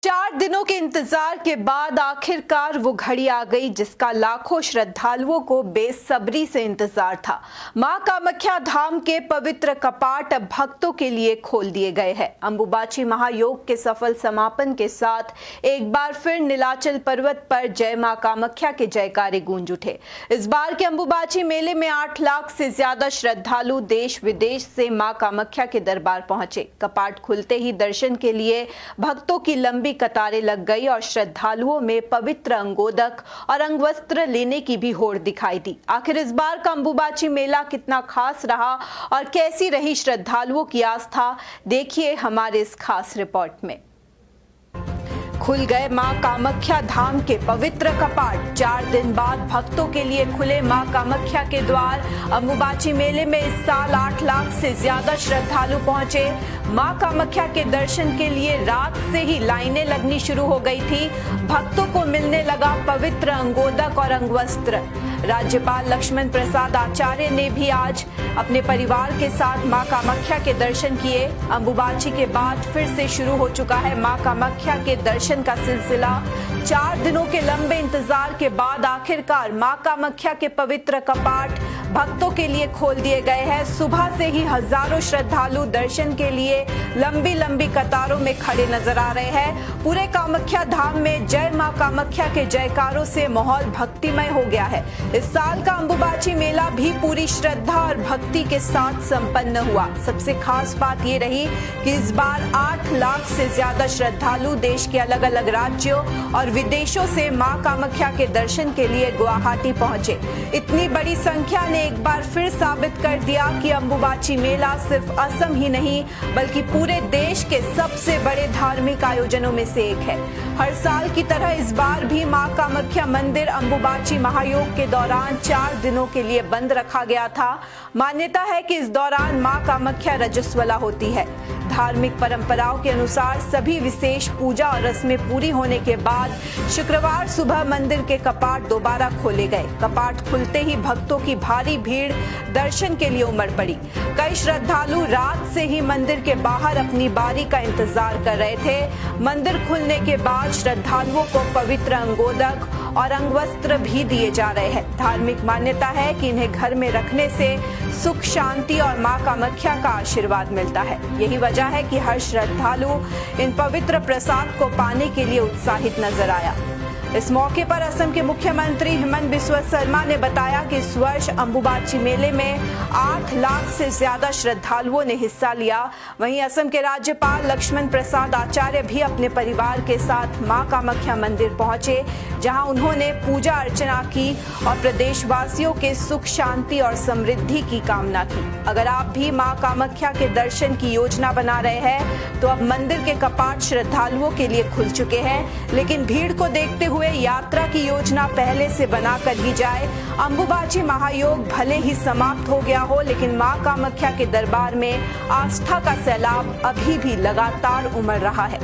4 दिनों के इंतजार के बाद आखिरकार वो घड़ी आ गई जिसका लाखों श्रद्धालुओं को बेसब्री से इंतजार था। मां कामाख्या धाम के पवित्र कपाट अब भक्तों के लिए खोल दिए गए हैं। अंबुबाची महायोग के सफल समापन के साथ एक बार फिर नीलाचल पर्वत पर जय मां कामाख्या के जयकारे गूंज उठे। इस बार के अंबुबाची मेले में 8 लाख से ज्यादा श्रद्धालु देश विदेश से मां कामाख्या के दरबार पहुंचे। कपाट खुलते ही दर्शन के लिए भक्तों की लंबी कतारें लग गई और श्रद्धालुओं में पवित्र अंगोदक और अंगवस्त्र लेने की भी होड़ दिखाई दी। आखिर इस बार का अंबुबाची मेला कितना खास रहा और कैसी रही श्रद्धालुओं की आस्था, देखिए हमारे इस खास रिपोर्ट में। खुल गए मां कामाख्या धाम के पवित्र कपाट। 4 दिन बाद भक्तों के लिए खुले मां कामाख्या के द्वार। अंबुबाची मेले में इस साल 8 लाख से ज्यादा श्रद्धालु पहुंचे। मां कामाख्या के दर्शन के लिए रात से ही लाइनें लगनी शुरू हो गई थी। भक्तों को मिलने लगा पवित्र अंगोदक और अंगवस्त्र। राज्यपाल लक्ष्मण प्रसाद आचार्य ने भी आज अपने परिवार के साथ मां कामाख्या के दर्शन किए। अंबुबाची के बाद फिर से शुरू हो चुका है मां कामाख्या के दर्शन का सिलसिला। 4 दिनों के लंबे इंतजार के बाद आखिरकार मां कामाख्या के पवित्र कपाट भक्तों के लिए खोल दिए गए हैं। सुबह से ही हजारों श्रद्धालु दर्शन के लिए लंबी लंबी कतारों में खड़े नजर आ रहे हैं। पूरे कामाख्या धाम में जय मां कामाख्या के जयकारों से माहौल भक्तिमय हो गया है। इस साल का अंबुबाची मेला भी पूरी श्रद्धा और भक्ति के साथ संपन्न हुआ। सबसे खास बात ये रही कि इस बार 8 लाख से ज्यादा श्रद्धालु देश के अलग अलग राज्यों और विदेशों से मां कामाख्या के दर्शन के लिए गुवाहाटी पहुंचे। इतनी बड़ी संख्या ने एक बार फिर साबित कर दिया कि अंबुबाची मेला सिर्फ असम ही नहीं बल्कि पूरे देश के सबसे बड़े धार्मिक आयोजनों में से एक है। हर साल की तरह इस बार भी मां कामाख्या मंदिर अंबुबाची महायोग के दौरान 4 दिनों के लिए बंद रखा गया था। मान्यता है कि इस दौरान मां कामाख्या रजस्वला होती है। धार्मिक परंपराओं के अनुसार सभी विशेष पूजा और रस्में पूरी होने के बाद शुक्रवार सुबह मंदिर के कपाट दोबारा खोले गए। कपाट खुलते ही भक्तों की भारी भीड़ दर्शन के लिए उमड़ पड़ी। कई श्रद्धालु रात से ही मंदिर के बाहर अपनी बारी का इंतजार कर रहे थे। मंदिर खुलने के बाद श्रद्धालुओं को पवित्र अंगोदक और अंगवस्त्र भी दिए जा रहे हैं। धार्मिक मान्यता है कि इन्हें घर में रखने से सुख, शांति और मां कामाख्या का आशीर्वाद मिलता है। यही वजह है कि हर श्रद्धालु इन पवित्र प्रसाद को पाने के लिए उत्साहित नजर आया। इस मौके पर असम के मुख्यमंत्री हिमंत बिस्वा शर्मा ने बताया कि इस वर्ष अंबुबाची मेले में 8 लाख से ज्यादा श्रद्धालुओं ने हिस्सा लिया। वहीं असम के राज्यपाल लक्ष्मण प्रसाद आचार्य भी अपने परिवार के साथ मां कामाख्या मंदिर पहुंचे, जहां उन्होंने पूजा अर्चना की और प्रदेशवासियों के सुख, शांति और समृद्धि की कामना की। अगर आप भी मां कामाख्या के दर्शन की योजना बना रहे हैं तो अब मंदिर के कपाट श्रद्धालुओं के लिए खुल चुके हैं, लेकिन भीड़ को देखते हुए यात्रा की योजना पहले से बनाकर ही जाए। अंबुबाची महायोग भले ही समाप्त हो गया हो, लेकिन मां कामाख्या के दरबार में आस्था का सैलाब अभी भी लगातार उमड़ रहा है।